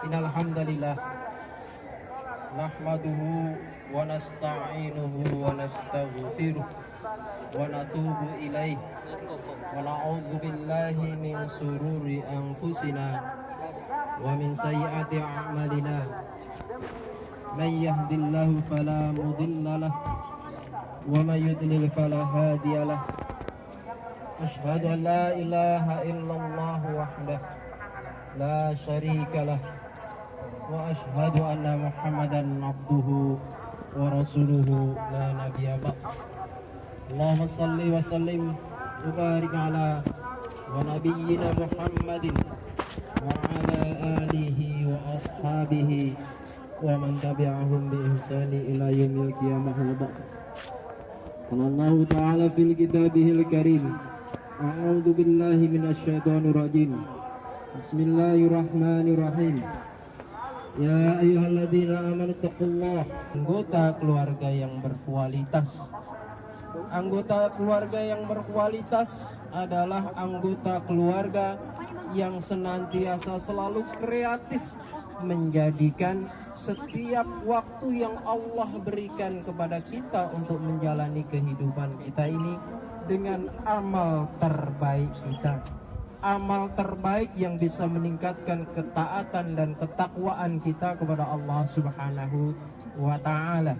Innal hamdalillah nahmaduhu wa nasta'inuhu wa nastaghfiruh wa natubu ilaih wa na'udzu billahi min sururi anfusina wa min sayyiati a'malina. Man yahdihillahu fala mudilla lahu wa man yudlil fala hadiya lahu. Asyhadu an la ilaha illallah wahdahu la syarika lah wa asyhadu anna Muhammadan abduhu wa rasuluhu la nabiyya ba'd. Allahumma salli wa sallim wa barik ala wa nabiyyina Muhammadin wa ala alihi wa ashabihi wa man tabi'ahum bi ihsani ila yaumil qiyamah wa ba'd. Qala Allah ta'ala fil kitabihil karim, a'udzu billahi minasyaitonir rajim. Bismillahirrahmanirrahim. Ya ayyuhalladzina amanu taqullah. Anggota keluarga yang berkualitas. Anggota keluarga yang berkualitas adalah anggota keluarga yang senantiasa selalu kreatif menjadikan setiap waktu yang Allah berikan kepada kita untuk menjalani kehidupan kita ini dengan amal terbaik kita. Amal terbaik yang bisa meningkatkan ketaatan dan ketakwaan kita kepada Allah Subhanahu wa ta'ala.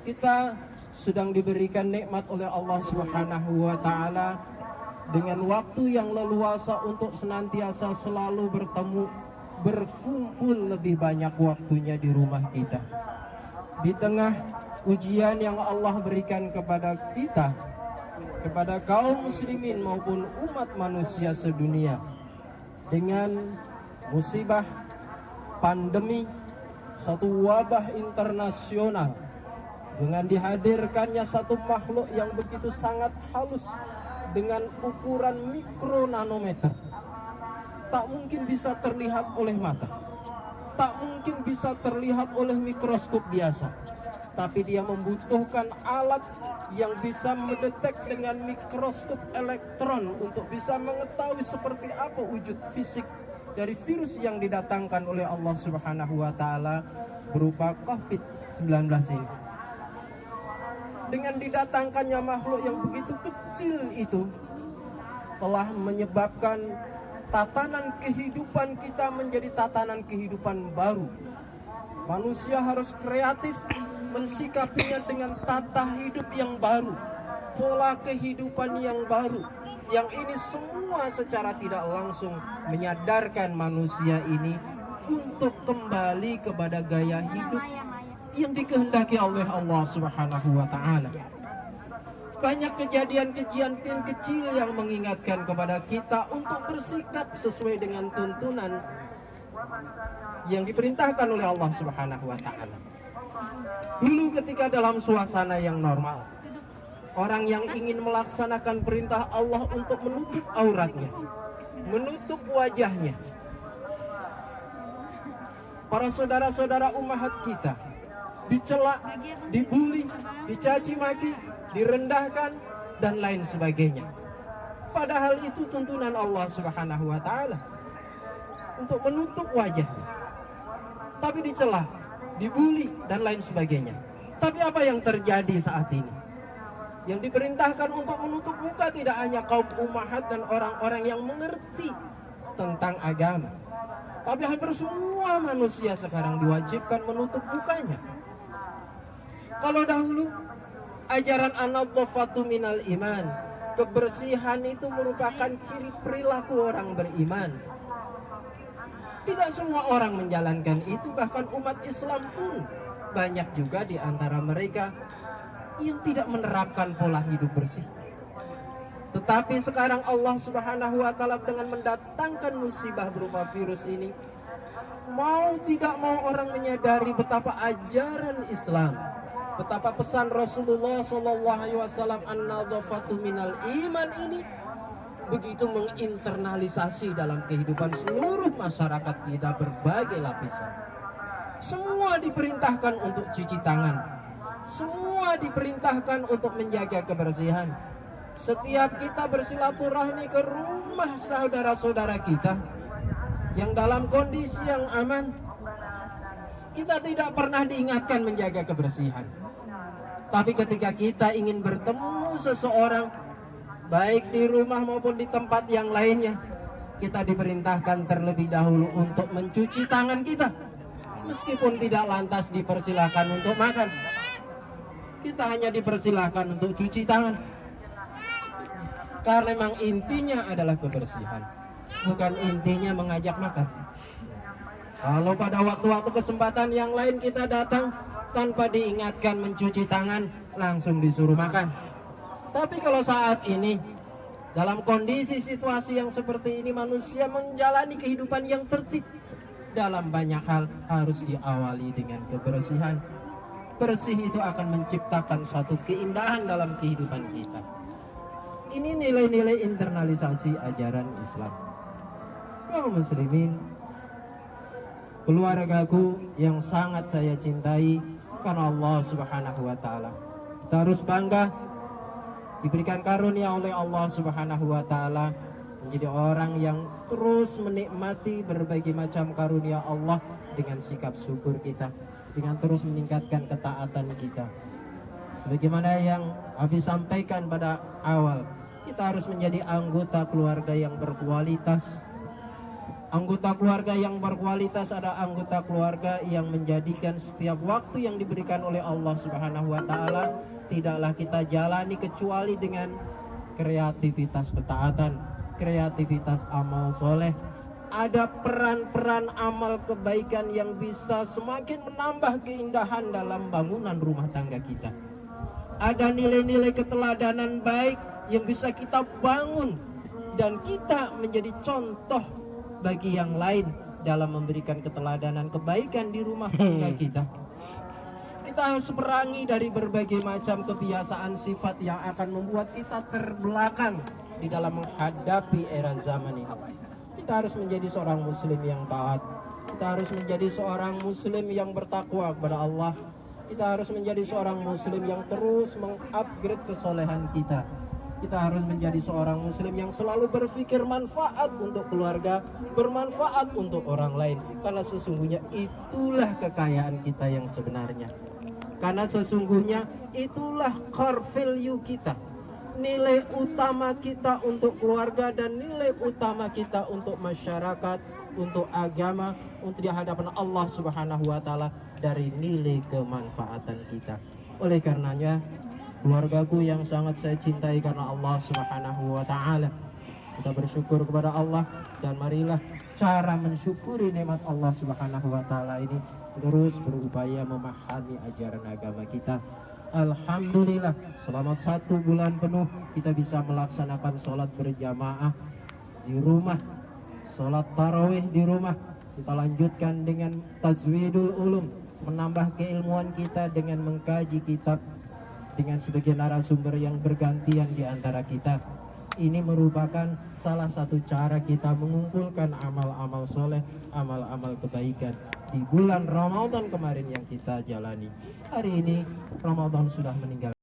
Kita sedang diberikan nikmat oleh Allah Subhanahu wa ta'ala dengan waktu yang leluasa untuk senantiasa selalu bertemu, berkumpul lebih banyak waktunya di rumah kita. Di tengah ujian yang Allah berikan kepada kita, kepada kaum muslimin maupun umat manusia sedunia, dengan musibah pandemi, satu wabah internasional, dengan dihadirkannya satu makhluk yang begitu sangat halus dengan ukuran mikro nanometer, tak mungkin bisa terlihat oleh mata, tak mungkin bisa terlihat oleh mikroskop biasa, tapi dia membutuhkan alat yang bisa mendetek dengan mikroskop elektron untuk bisa mengetahui seperti apa wujud fisik dari virus yang didatangkan oleh Allah Subhanahu wa ta'ala berupa COVID-19 ini. Dengan didatangkannya makhluk yang begitu kecil itu telah menyebabkan tatanan kehidupan kita menjadi tatanan kehidupan baru. Manusia harus kreatif mensikapinya dengan tata hidup yang baru, pola kehidupan yang baru, yang ini semua secara tidak langsung menyadarkan manusia ini untuk kembali kepada gaya hidup yang dikehendaki oleh Allah Subhanahu wa ta'ala. Banyak kejadian-kejadian kecil yang mengingatkan kepada kita untuk bersikap sesuai dengan tuntunan yang diperintahkan oleh Allah Subhanahu wa ta'ala. Dulu ketika dalam suasana yang normal, orang yang ingin melaksanakan perintah Allah untuk menutup auratnya, menutup wajahnya, para saudara-saudara ummahat kita dicela, dibuli, dicaci maki, direndahkan, dan lain sebagainya. Padahal itu tuntunan Allah Subhanahu wa ta'ala untuk menutup wajahnya, tapi dicela, dibuli, dan lain sebagainya. Tapi apa yang terjadi saat ini? Yang diperintahkan untuk menutup muka tidak hanya kaum ummahat dan orang-orang yang mengerti tentang agama, tapi hampir semua manusia sekarang diwajibkan menutup mukanya. Kalau dahulu ajaran an-nadhafatu minal iman, kebersihan itu merupakan ciri perilaku orang beriman. Tidak semua orang menjalankan itu, bahkan umat Islam pun banyak juga di antara mereka yang tidak menerapkan pola hidup bersih. Tetapi sekarang Allah Subhanahu wa ta'ala dengan mendatangkan musibah berupa virus ini, mau tidak mau orang menyadari betapa ajaran Islam, betapa pesan Rasulullah SAW an-nadhafatu minal iman ini begitu menginternalisasi dalam kehidupan seluruh masyarakat kita berbagai lapisan. Semua diperintahkan untuk cuci tangan, semua diperintahkan untuk menjaga kebersihan. Setiap kita bersilaturahmi ke rumah saudara-saudara kita, yang dalam kondisi yang aman. Kita tidak pernah diingatkan menjaga kebersihan. Tapi ketika kita ingin bertemu seseorang, baik di rumah maupun di tempat yang lainnya, kita diperintahkan terlebih dahulu untuk mencuci tangan kita. Meskipun tidak lantas dipersilahkan untuk makan, kita hanya dipersilahkan untuk cuci tangan. Karena memang intinya adalah kebersihan, bukan intinya mengajak makan. Kalau pada waktu-waktu kesempatan yang lain kita datang tanpa diingatkan mencuci tangan, langsung disuruh makan. Tapi kalau saat ini, dalam kondisi situasi yang seperti ini, manusia menjalani kehidupan yang tertib. Dalam banyak hal harus diawali dengan kebersihan. Bersih itu akan menciptakan suatu keindahan dalam kehidupan kita. Ini nilai-nilai internalisasi ajaran Islam. Kaum muslimin, keluargaku yang sangat saya cintai karena Allah Subhanahu wa taala. Kita harus bangga diberikan karunia oleh Allah Subhanahu wa taala menjadi orang yang terus menikmati berbagai macam karunia Allah dengan sikap syukur kita, dengan terus meningkatkan ketaatan kita. Sebagaimana yang Habib sampaikan pada awal, kita harus menjadi anggota keluarga yang berkualitas. Anggota keluarga yang berkualitas adalah anggota keluarga yang menjadikan setiap waktu yang diberikan oleh Allah Subhanahu wa taala tidaklah kita jalani kecuali dengan kreativitas ketaatan, kreativitas amal soleh. Ada peran-peran amal kebaikan yang bisa semakin menambah keindahan dalam bangunan rumah tangga kita. Ada nilai-nilai keteladanan baik yang bisa kita bangun dan kita menjadi contoh bagi yang lain dalam memberikan keteladanan kebaikan di rumah tangga kita. Kita harus perangi dari berbagai macam kebiasaan sifat yang akan membuat kita terbelakang di dalam menghadapi era zaman ini. Kita harus menjadi seorang muslim yang taat. Kita harus menjadi seorang muslim yang bertakwa kepada Allah. Kita harus menjadi seorang muslim yang terus mengupgrade kesolehan kita. Kita harus menjadi seorang muslim yang selalu berpikir manfaat untuk keluarga, bermanfaat untuk orang lain. Karena sesungguhnya itulah kekayaan kita yang sebenarnya. Karena sesungguhnya itulah core value kita. Nilai utama kita untuk keluarga dan nilai utama kita untuk masyarakat, untuk agama, untuk di hadapan Allah Subhanahu wa taala dari nilai kemanfaatan kita. Oleh karenanya, keluargaku yang sangat saya cintai karena Allah Subhanahu wa taala, kita bersyukur kepada Allah dan marilah cara mensyukuri nikmat Allah Subhanahu wa taala ini terus berupaya memahami ajaran agama kita. Alhamdulillah, selama 1 bulan penuh kita bisa melaksanakan sholat berjamaah di rumah, sholat tarawih di rumah. Kita lanjutkan dengan tazwidul ulum, menambah keilmuan kita dengan mengkaji kitab dengan sebagian narasumber yang bergantian di antara kita. Ini merupakan salah satu cara kita mengumpulkan amal-amal soleh, amal-amal kebaikan di bulan Ramadan kemarin yang kita jalani. Hari ini Ramadan sudah meninggal.